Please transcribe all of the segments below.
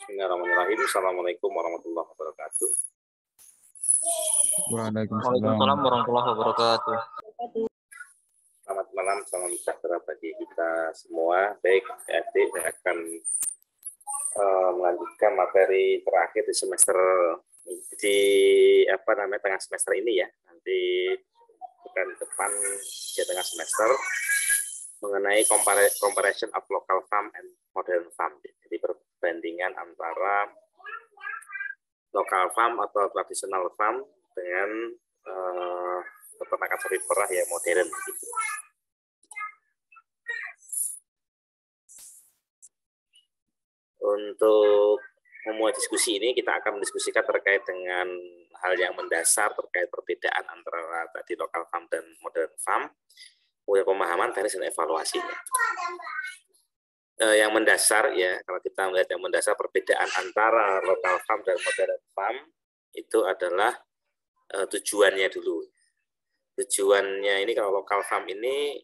Bismillahirrahmanirrahim. Assalamualaikum warahmatullahi wabarakatuh. Waalaikumsalam. Waalaikumsalam warahmatullahi wabarakatuh. Selamat malam, salam sejahtera bagi kita semua. Baik, adik, saya akan melanjutkan materi terakhir di semester di tengah semester ini ya. Nanti bukan depan di tengah semester mengenai comparison of local farm and modern farm. Jadi perbandingan antara local farm atau traditional farm dengan peternakan sapi perah yang modern gitu. Untuk memulai diskusi ini kita akan mendiskusikan terkait dengan hal yang mendasar terkait perbedaan antara tadi local farm dan modern farm, punya pemahaman teknis dan evaluasinya. Yang mendasar ya, kalau kita melihat yang mendasar perbedaan antara local farm dan modern farm itu adalah tujuannya dulu. Tujuannya ini kalau local farm ini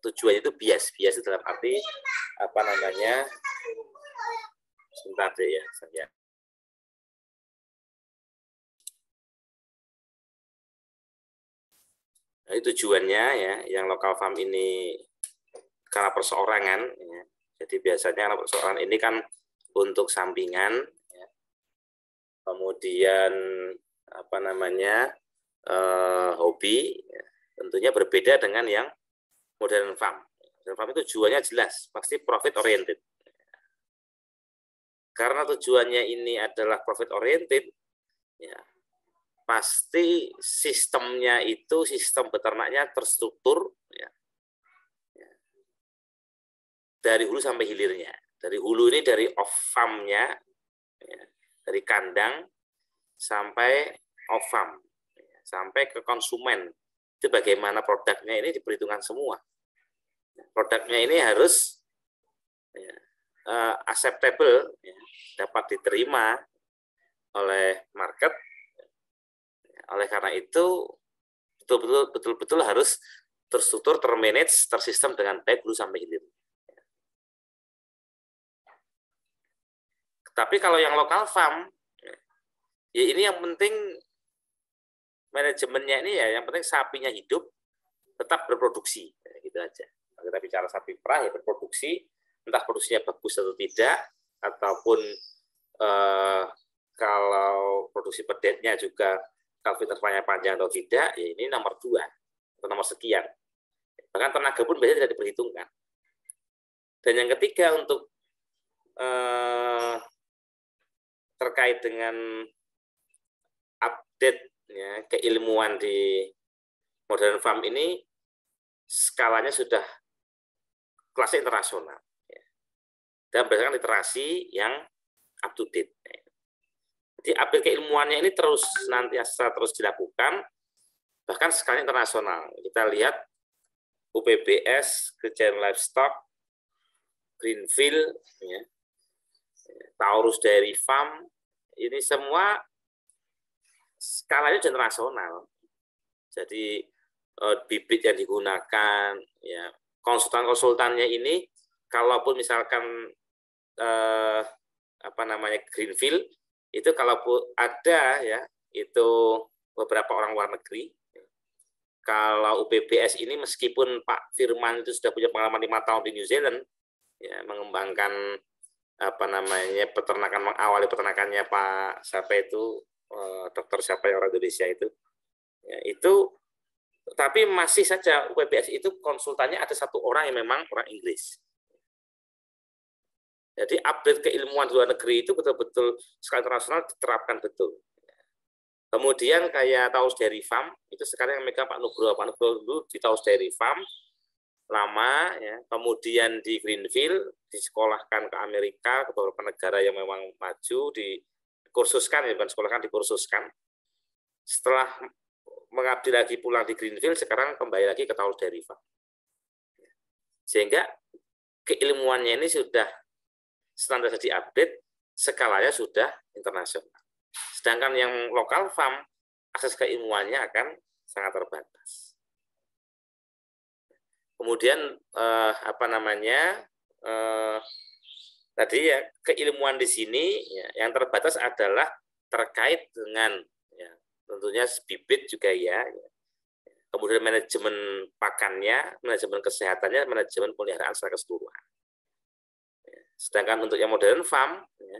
tujuannya itu bias itu dalam arti sebentar deh ya saya. Nah, tujuannya ya, yang local farm ini karena perseorangan ya. Jadi biasanya kalau perseorangan ini kan untuk sampingan ya. Kemudian hobi ya. Tentunya berbeda dengan yang modern farm. Modern farm itu tujuannya jelas, pasti profit oriented. Karena tujuannya ini adalah profit oriented, ya, pasti sistemnya itu sistem beternaknya terstruktur, ya, dari hulu sampai hilirnya. Dari hulu ini dari off farm-nya, ya, dari kandang sampai off farm, ya, sampai ke konsumen. Itu bagaimana produknya ini diperhitungkan semua. Produknya ini harus ya, acceptable, ya, dapat diterima oleh market. Oleh karena itu betul-betul harus terstruktur, termanage, tersistem dengan baik dulu sampai hilir. Tapi kalau yang local farm, ya ini yang penting manajemennya ini ya, yang penting sapinya hidup, tetap berproduksi, gitu aja. Kalau kita bicara sapi perah ya berproduksi, entah produksinya bagus atau tidak, ataupun kalau produksi pedetnya juga kalau intervalnya panjang atau tidak, ya ini nomor 2 atau nomor sekian. Bahkan tenaga pun biasanya tidak diperhitungkan. Dan yang ketiga untuk terkait dengan update ya, keilmuan di modern farm ini skalanya sudah kelas internasional. Dan berdasarkan literasi yang up to date. Jadi update keilmuannya ini senantiasa terus dilakukan, bahkan skala internasional. Kita lihat UPBS, Kerjaan Livestock, Greenfield, ya, Taurus Dairy Farm, ini semua skalanya internasional. Jadi bibit yang digunakan, ya, konsultan-konsultannya ini, kalaupun misalkan Greenfield itu kalaupun ada ya itu beberapa orang luar negeri. Kalau UPBS ini meskipun Pak Firman itu sudah punya pengalaman 5 tahun di New Zealand ya, mengembangkan peternakan, mengawali peternakannya Pak siapa itu dokter siapa yang orang Indonesia itu ya, itu tapi masih saja UPBS itu konsultannya ada 1 orang yang memang orang Inggris. Jadi update keilmuan di luar negeri itu betul-betul skala internasional diterapkan betul. Kemudian kayak Taurus Dairy Farm, itu sekarang yang megang Pak Nugroho. Pak Nugroho dulu di Taurus Dairy Farm, lama, ya. Kemudian di Greenfield, disekolahkan ke Amerika, ke beberapa negara yang memang maju, dikursuskan, ya bukan sekolahkan, dikursuskan. Setelah mengabdi lagi pulang di Greenfield, sekarang kembali lagi ke Taurus Dairy Farm. Sehingga keilmuannya ini sudah standar diupdate, skalanya sudah internasional. Sedangkan yang lokal farm, akses keilmuannya akan sangat terbatas. Kemudian tadi ya keilmuan di sini ya, yang terbatas adalah terkait dengan ya, tentunya bibit juga ya, kemudian manajemen pakannya, manajemen kesehatannya, manajemen pemeliharaan secara keseluruhan. Sedangkan untuk yang modern farm, ya,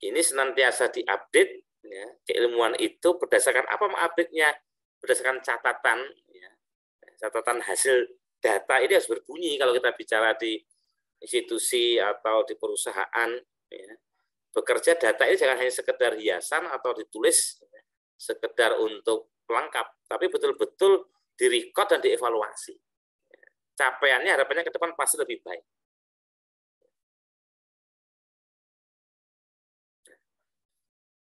ini senantiasa diupdate, ya, keilmuan itu berdasarkan apa mengupdate-nya? Berdasarkan catatan, ya, catatan hasil data ini harus berbunyi kalau kita bicara di institusi atau di perusahaan. Ya. Bekerja data ini jangan hanya sekedar hiasan atau ditulis ya, sekedar untuk pelengkap, tapi betul-betul direkod dan dievaluasi. Capaiannya harapannya ke depan pasti lebih baik.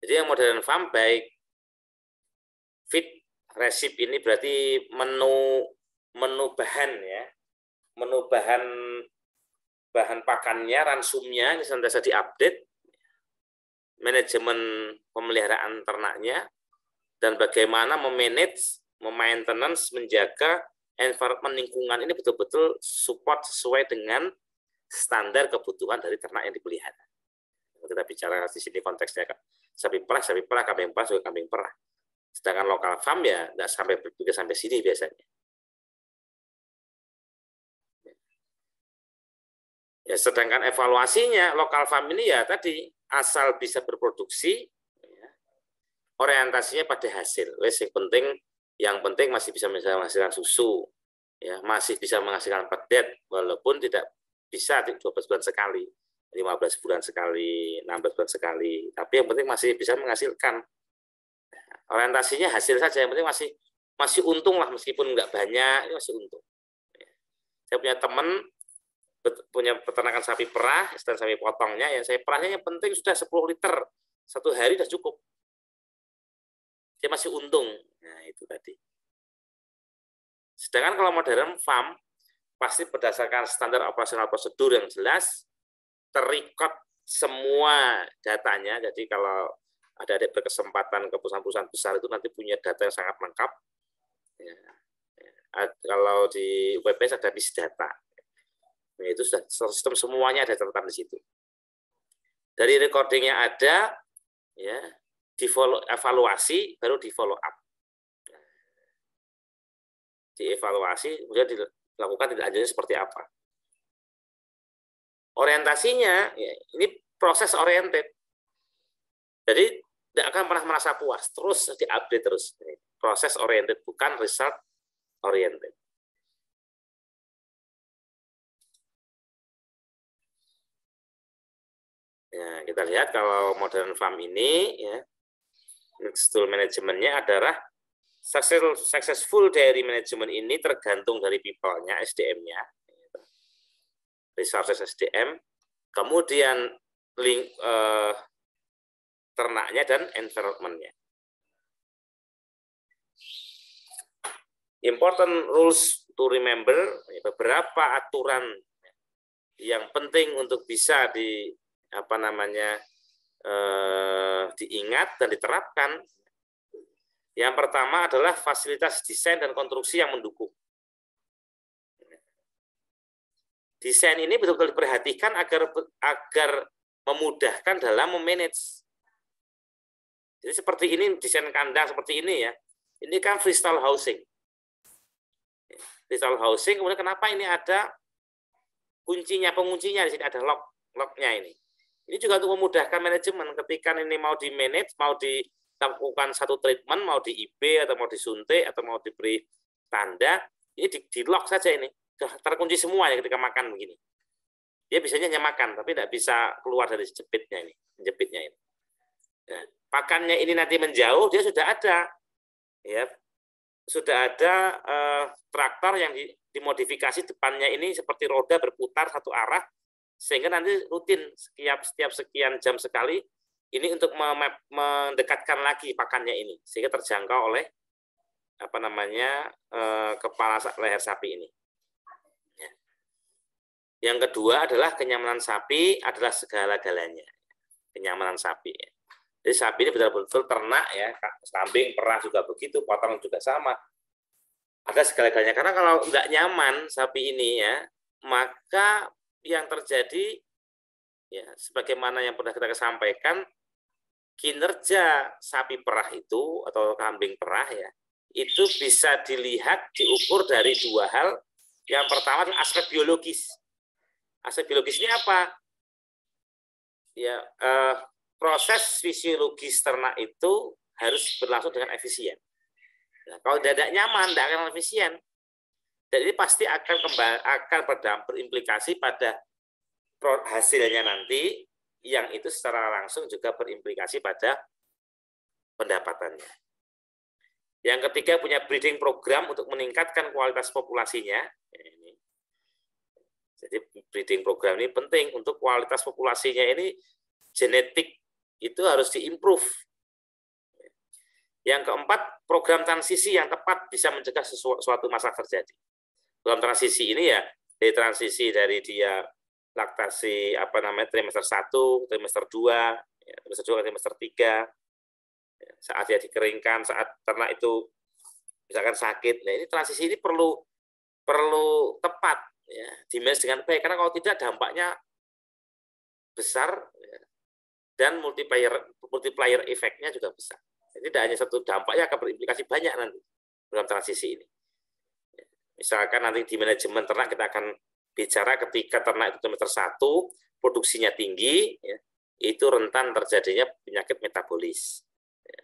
Jadi yang modern farm baik feed resip ini berarti menu bahan ya, menu bahan pakannya, ransumnya ini senantiasa diupdate, manajemen pemeliharaan ternaknya, dan bagaimana memanage, memaintenance, menjaga environment lingkungan ini betul-betul support sesuai dengan standar kebutuhan dari ternak yang dipelihara. Kita bicara di sini konteksnya sapi perah, kambing perah, juga kambing perah. Sedangkan lokal farm ya nggak sampai berpikir sampai sini biasanya. Ya, sedangkan evaluasinya lokal farm ini ya tadi asal bisa berproduksi, ya, orientasinya pada hasil. Yang penting masih bisa menghasilkan susu, ya, masih bisa menghasilkan pedet, walaupun tidak bisa 12 bulan sekali, 15 bulan sekali, 16 bulan sekali. Tapi yang penting masih bisa menghasilkan. Orientasinya hasil saja, yang penting masih untung lah, meskipun nggak banyak, ini masih untung. Saya punya teman punya peternakan sapi perah dan sapi potongnya, yang sapi perahnya yang penting sudah 10 liter satu hari sudah cukup, dia masih untung. Nah itu tadi. Sedangkan kalau modern farm pasti berdasarkan standar operasional prosedur yang jelas, terrecord semua datanya. Jadi kalau ada berkesempatan ke perusahaan-perusahaan besar itu nanti punya data yang sangat lengkap. Ya. Kalau di WPS ada bis data. Nah, itu sudah sistem semuanya ada catatan di situ. Dari recordingnya ada, ya, evaluasi baru di follow up. Dievaluasi kemudian dilakukan tindak lanjutnya seperti apa. Orientasinya, ya, ini proses oriented. Jadi tidak akan pernah merasa puas, terus diupdate terus. Proses oriented, bukan result oriented. Ya, kita lihat kalau modern farm ini, ya, tool manajemennya adalah successful dairy management ini tergantung dari people-nya, SDM-nya, resources SDM, kemudian ternaknya dan environment-nya. Important rules to remember, beberapa aturan yang penting untuk bisa diingat dan diterapkan. Yang pertama adalah fasilitas desain dan konstruksi yang mendukung. Desain ini betul-betul diperhatikan agar memudahkan dalam memanage. Jadi seperti ini, desain kandang seperti ini ya. Ini kan freestyle housing. Freestyle housing, kemudian kenapa ini ada penguncinya di sini ada locknya ini. Ini juga untuk memudahkan manajemen ketika ini mau di-manage, mau dilakukan satu treatment, mau di IB atau mau disuntik atau mau diberi tanda, ini di-lock saja ini. Sudah terkunci semua ya ketika makan begini. Dia bisanya hanya makan, tapi tidak bisa keluar dari jepitnya ini. Nah, pakannya ini nanti menjauh, dia sudah ada. Ya, sudah ada traktor yang dimodifikasi depannya ini seperti roda berputar satu arah, sehingga nanti rutin setiap sekian jam sekali ini untuk mendekatkan lagi pakannya ini sehingga terjangkau oleh kepala leher sapi ini. Yang kedua adalah kenyamanan sapi adalah segala-galanya. Kenyamanan sapi. Jadi sapi ini betul-betul ternak ya, kambing perah juga begitu, potong juga sama. Ada segala-galanya, karena kalau nggak nyaman sapi ini ya, maka yang terjadi ya, sebagaimana yang pernah kita sampaikan, kinerja sapi perah itu atau kambing perah ya, itu bisa dilihat, diukur dari dua hal. Yang pertama adalah aspek biologis. Aspek biologisnya apa? Ya, proses fisiologis ternak itu harus berlangsung dengan efisien. Nah, kalau tidak nyaman, tidak akan efisien. Dan ini pasti akan berimplikasi pada hasilnya nanti, yang itu secara langsung juga berimplikasi pada pendapatannya. Yang ketiga, punya breeding program untuk meningkatkan kualitas populasinya. Jadi breeding program ini penting untuk kualitas populasinya ini, genetik itu harus diimprove. Yang keempat, program transisi yang tepat bisa mencegah suatu masalah terjadi. Program transisi ini ya, dari transisi dari dia laktasi trimester 1, trimester 2, trimester 2 ke trimester 3, saat dia dikeringkan, saat ternak itu misalkan sakit. Nah, ini transisi ini perlu tepat ya, dimanage dengan baik, karena kalau tidak dampaknya besar ya, dan multiplier efeknya juga besar. Jadi tidak hanya satu dampaknya, akan berimplikasi banyak nanti dalam transisi ini. Misalkan nanti di manajemen ternak kita akan bicara ketika ternak itu trimester 1, produksinya tinggi, ya, itu rentan terjadinya penyakit metabolis.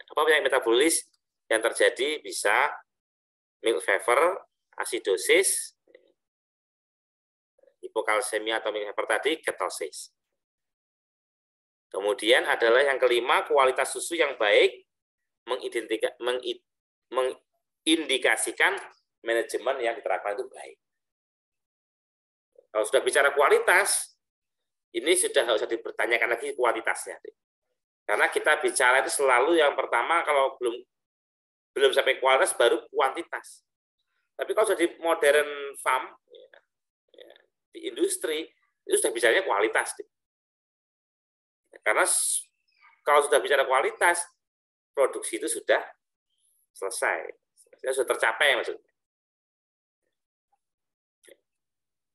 Apa penyakit metabolis yang terjadi? Bisa milk fever, asidosis, hipokalsemia atau milk fever tadi, ketosis. Kemudian adalah yang kelima, kualitas susu yang baik mengindikasikan manajemen yang diterapkan itu baik. Kalau sudah bicara kualitas, ini sudah nggak usah dipertanyakan lagi kualitasnya. Karena kita bicara itu selalu yang pertama, kalau belum sampai kualitas, baru kuantitas. Tapi kalau sudah di modern farm, ya, di industri, itu sudah bicaranya kualitas. Karena kalau sudah bicara kualitas, produksi itu sudah selesai. Sudah tercapai maksudnya.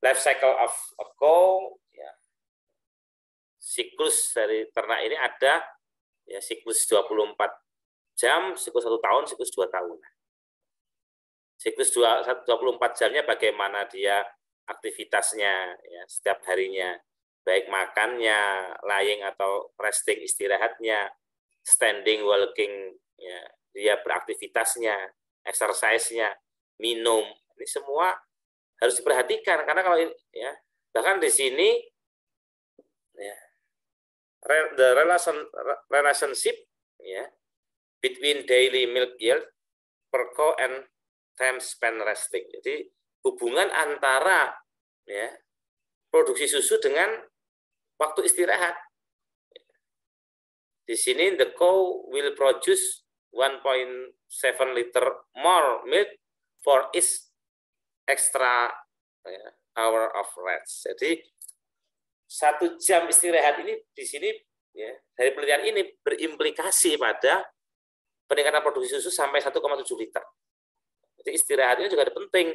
Life cycle of cow, ya. Siklus dari ternak ini ada ya, siklus 24 jam, siklus 1 tahun, siklus 2 tahun. Siklus 24 jamnya bagaimana dia aktivitasnya ya, setiap harinya, baik makannya, lying atau resting istirahatnya, standing, walking, ya, dia beraktivitasnya, exercise-nya, minum, ini semua harus diperhatikan, karena kalau ya, bahkan di sini ya, the relationship ya, between daily milk yield per cow and time spent resting. Jadi hubungan antara ya, produksi susu dengan waktu istirahat. Di sini the cow will produce 1.7 liter more milk for each extra ya, hour of rest. Jadi 1 jam istirahat ini di sini ya, dari penelitian ini berimplikasi pada peningkatan produksi susu sampai 1,7 liter. Jadi istirahat ini juga penting.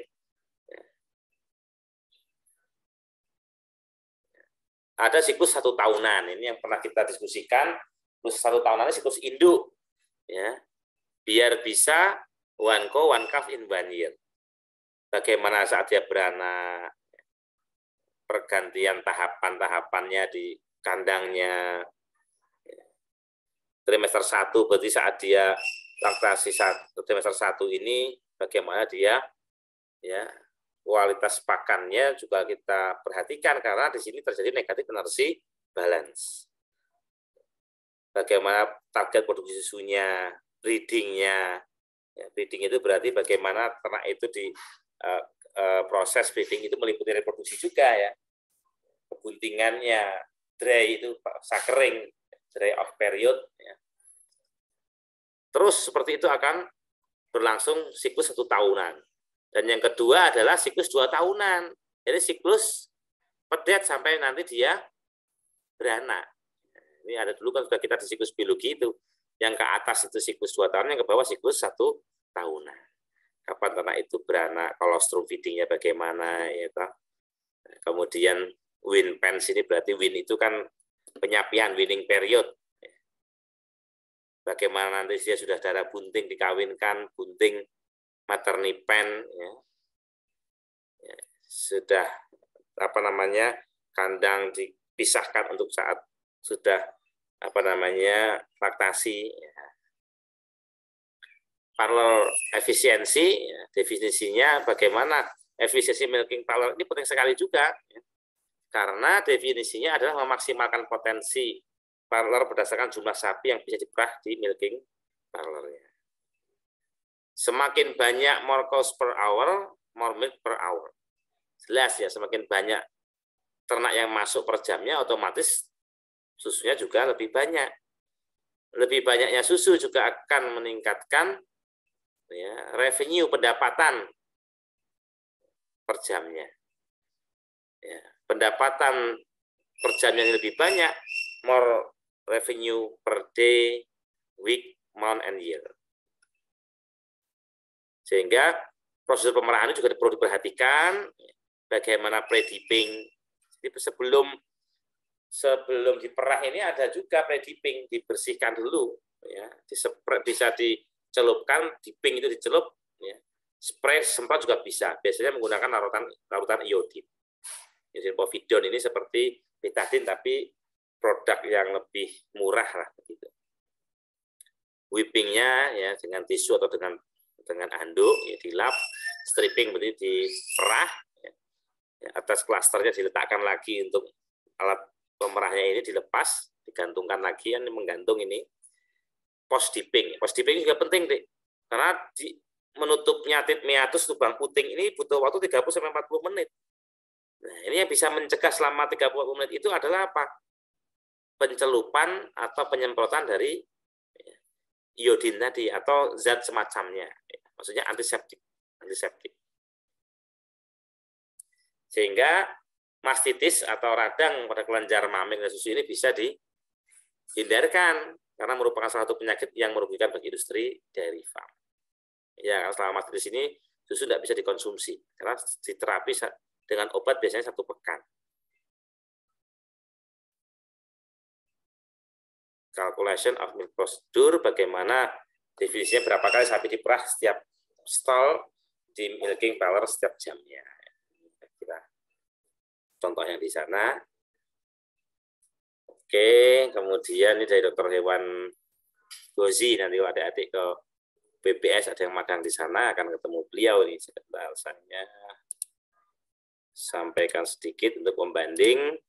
Ada siklus 1 tahunan, ini yang pernah kita diskusikan. Siklus 1 tahunan ini siklus induk, ya, biar bisa one cow, one calf in 1 year. Bagaimana saat dia beranak, pergantian tahapan-tahapannya di kandangnya. Trimester 1 berarti saat dia laktasi trimester 1 ini, bagaimana dia ya, kualitas pakannya juga kita perhatikan, karena di sini terjadi negatif energy balance. Bagaimana target produksi susunya, breedingnya. Ya, breeding itu berarti bagaimana ternak itu di proses breeding itu meliputi reproduksi juga ya. Kebuntingannya, dry itu sakering, dry off period. Ya. Terus seperti itu akan berlangsung siklus 1 tahunan. Dan yang kedua adalah siklus 2 tahunan. Jadi siklus pedet sampai nanti dia beranak. Ini ada dulu kan sudah kita di siklus biologi itu. Yang ke atas itu siklus 2 tahun, yang ke bawah siklus 1 tahunan. Kapan ternak itu beranak, colostrum feedingnya bagaimana, ya kan? Kemudian win pens ini berarti win itu kan penyapian winning period. Bagaimana nanti dia sudah darah bunting dikawinkan, bunting maternipen, ya. Ya, sudah apa namanya kandang dipisahkan untuk saat sudah apa namanya laktasi. Ya. Parlor efisiensi, ya, definisinya bagaimana efisiensi milking parlor ini penting sekali juga, ya. Karena definisinya adalah memaksimalkan potensi parlor berdasarkan jumlah sapi yang bisa diperah di milking parlornya. Semakin banyak more cows per hour, more milk per hour. Jelas ya, semakin banyak ternak yang masuk per jamnya, otomatis susunya juga lebih banyak. Lebih banyaknya susu juga akan meningkatkan ya, revenue pendapatan per jamnya. Ya, pendapatan per jamnya yang lebih banyak, more revenue per day, week, month, and year. Sehingga proses pemerahan juga perlu diperhatikan, bagaimana pre-dipping. Jadi sebelum diperah ini ada juga pre-dipping, dibersihkan dulu, ya, bisa dicelupkan, dipping itu dicelup, ya. Spray semprot juga bisa. Biasanya menggunakan larutan iodin. Iodin povidone ini seperti betadine tapi produk yang lebih murah lah begitu. Whippingnya ya dengan tisu atau dengan handuk ya dilap, stripping berarti diperah, ya, atas klasternya diletakkan lagi untuk alat pemerahnya ini dilepas, digantungkan lagi, yang menggantung ini post dipping. Post dipping juga penting deh, karena menutup nyatit meatus lubang puting ini butuh waktu 30-40 menit. Nah, ini yang bisa mencegah selama 30 menit itu adalah apa? Pencelupan atau penyemprotan dari iodin tadi atau zat semacamnya. Maksudnya antiseptik. Sehingga mastitis atau radang pada kelenjar maming dan susu ini bisa dihindarkan karena merupakan salah satu penyakit yang merugikan bagi industri dairy farm. Ya, selama mastitis ini susu tidak bisa dikonsumsi karena diterapi dengan obat biasanya 1 pekan. Calculation of milk procedure, bagaimana definisinya berapa kali sapi diperah setiap stall di milking parlor setiap jamnya. Kira contohnya di sana. Oke, kemudian ini dari dokter hewan Gozi, nanti adik-adik ke BPS ada yang magang di sana akan ketemu beliau nih. Sebentar saya sampaikan sedikit untuk pembanding.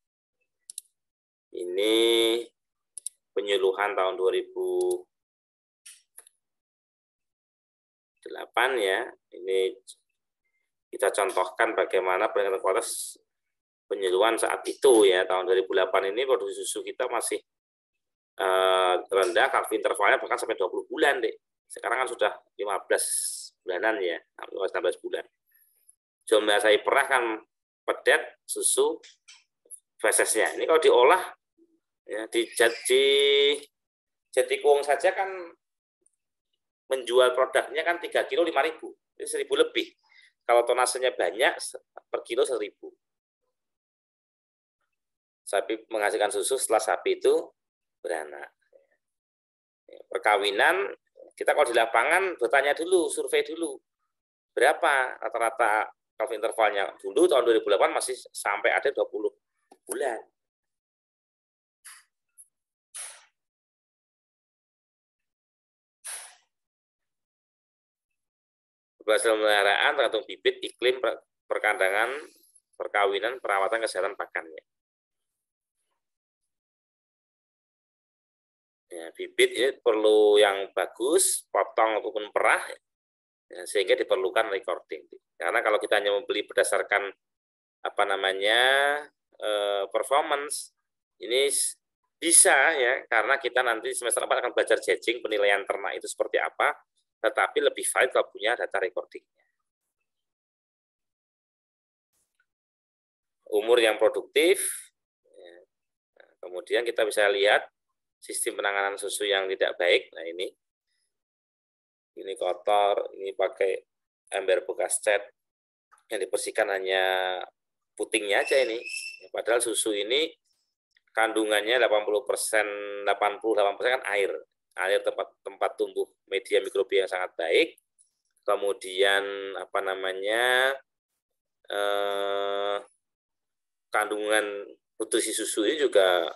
Ini penyuluhan tahun 2008 ya. Ini kita contohkan bagaimana peningkatan kualitas penyuluhan saat itu ya. Tahun 2008 ini produksi susu kita masih rendah, kalv intervalnya bahkan sampai 20 bulan deh. Sekarang kan sudah 15 bulanan ya, 16 bulan. Jumlah saya perah kan pedet susu fesesnya. Ini kalau diolah ya, di Jatikwung saja kan menjual produknya kan 3 kilo 5.000, jadi 1.000 lebih. Kalau tonasenya banyak, per kilo 1.000. Sapi menghasilkan susu setelah sapi itu beranak. Perkawinan, kita kalau di lapangan bertanya dulu, survei dulu. Berapa rata-rata kalv intervalnya? Dulu tahun 2008 masih sampai ada 20 bulan. Hasil pemeliharaan tergantung bibit, iklim, perkandangan, perkawinan, perawatan, kesehatan pakannya. Ya, bibit ini perlu yang bagus, potong ataupun perah, ya, sehingga diperlukan recording. Karena kalau kita hanya membeli berdasarkan apa namanya performance, ini bisa ya, karena kita nanti semester 4 akan belajar judging penilaian ternak itu seperti apa. Tetapi lebih valid kalau punya data recordingnya. Umur yang produktif, kemudian kita bisa lihat sistem penanganan susu yang tidak baik. Nah ini kotor, ini pakai ember bekas cat yang dibersihkan hanya putingnya aja ini. Padahal susu ini kandungannya 80%, 88% kan air. Air tempat tumbuh media mikrobia yang sangat baik. Kemudian kandungan nutrisi susu ini juga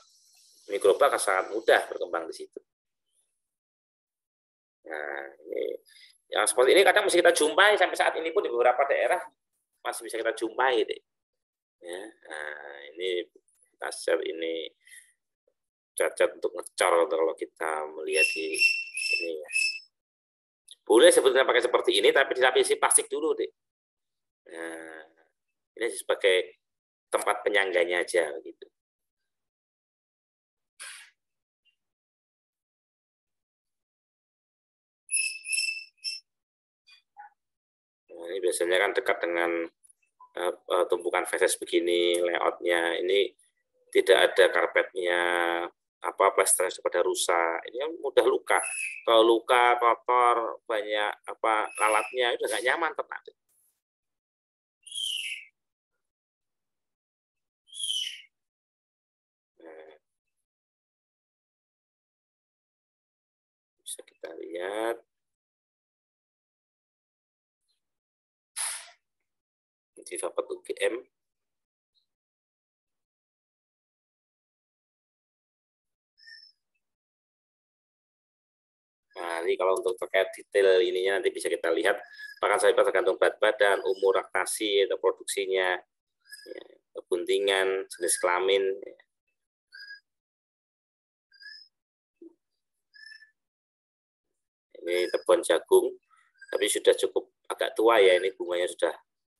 mikroba akan sangat mudah berkembang di situ. Nah, ini yang seperti ini kadang masih kita jumpai sampai saat ini pun di beberapa daerah masih bisa kita jumpai deh. Ya, nah, ini hasil ini cacat untuk ngecor kalau kita melihat di ini ya. Boleh sebetulnya pakai seperti ini, tapi dilapisi plastik dulu deh. Nah, ini sebagai tempat penyangganya aja gitu. Nah, ini biasanya kan dekat dengan tumpukan feses begini, layoutnya ini tidak ada karpetnya, plasternya sudah pada rusak, ini mudah luka. Kalau luka, kotor, banyak lalatnya, itu nggak nyaman ternak. Nah, bisa kita lihat. Di dapat UGM. Nah, ini kalau untuk terkait detail ininya nanti bisa kita lihat. Bahkan saya tergantung berat badan, umur laktasi atau produksinya, ya, kebuntingan, jenis kelamin. Ini tebon jagung, tapi sudah cukup agak tua ya. Ini bunganya sudah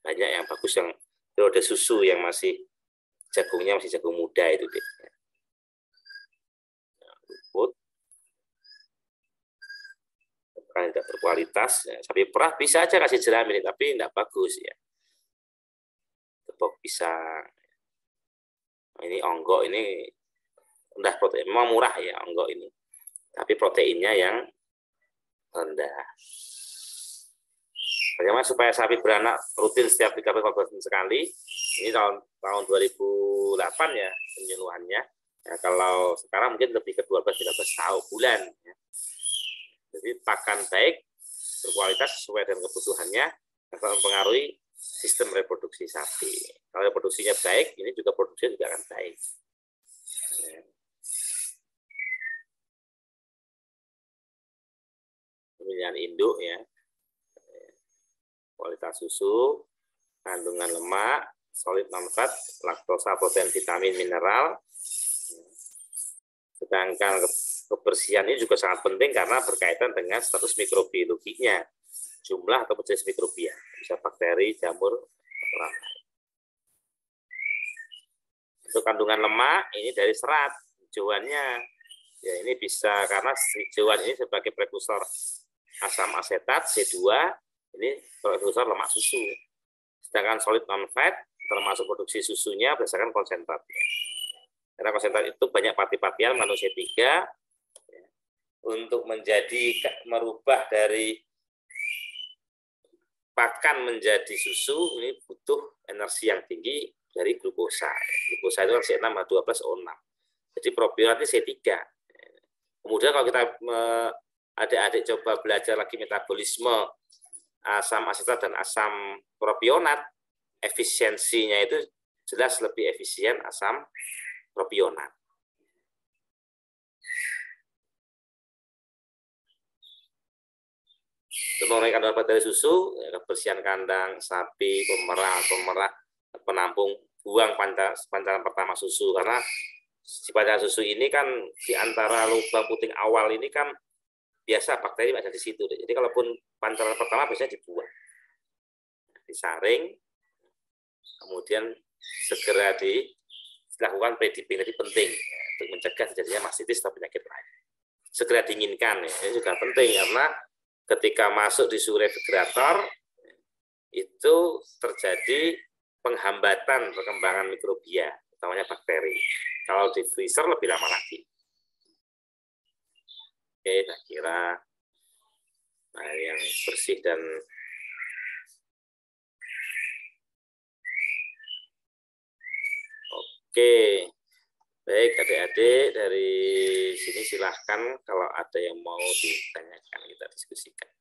banyak yang bagus, yang periode susu yang masih jagungnya masih jagung muda itu deh. Rumput. Karena tidak berkualitas, ya. Sapi perah bisa aja kasih jerami, tapi tidak bagus ya. Tepuk pisang. Ini onggok ini rendah protein, memang murah ya onggok ini, tapi proteinnya yang rendah. Bagaimana supaya sapi beranak rutin setiap 13-14 sekali? Ini tahun 2008 ya penyuluhannya. Ya, kalau sekarang mungkin lebih ke 12-13 tahun bulan. Ya. Jadi pakan baik, berkualitas sesuai dengan kebutuhannya, akan mempengaruhi sistem reproduksi sapi. Kalau reproduksinya baik, ini juga produksinya juga akan baik. Ya. Pemilihan induk ya, kualitas susu, kandungan lemak, solid non-fat, laktosa, protein, vitamin, mineral. Sedangkan kebersihan ini juga sangat penting karena berkaitan dengan status mikrobiologinya, jumlah atau jenis mikrobia, bisa bakteri, jamur, atau untuk kandungan lemak ini dari serat hijauannya, ya ini bisa karena hijauan ini sebagai prekursor asam asetat C2, ini prekursor lemak susu. Sedangkan solid non-fat termasuk produksi susunya berdasarkan konsentratnya. Karena konsentrat itu banyak pati-patian mengandung C3 ya, untuk merubah dari pakan menjadi susu ini butuh energi yang tinggi dari glukosa. Glukosa itu C6H12O6. Jadi probionatnya C3. Kemudian kalau kita adik-adik coba belajar lagi metabolisme asam asetat dan asam propionat, efisiensinya itu jelas lebih efisien asam propionat. Untuk mengurangi kandungan bakteri susu, kebersihan kandang sapi, pemerah, penampung, buang pancaran pertama susu, karena di pancaran susu ini kan di antara lubang puting awal ini kan biasa bakteri ada di situ. Jadi kalaupun pancaran pertama biasanya dibuang, disaring, kemudian segera dilakukan pre-dipping. Jadi penting ya, untuk mencegah terjadinya mastitis atau penyakit lain. Segera dinginkan ya, ini juga penting karena ketika masuk di suhu refrigerator itu terjadi penghambatan perkembangan mikrobia, utamanya bakteri. Kalau di freezer lebih lama lagi. Oke, saya kira yang bersih dan oke. Baik, adik-adik dari sini silahkan kalau ada yang mau ditanyakan kita diskusikan.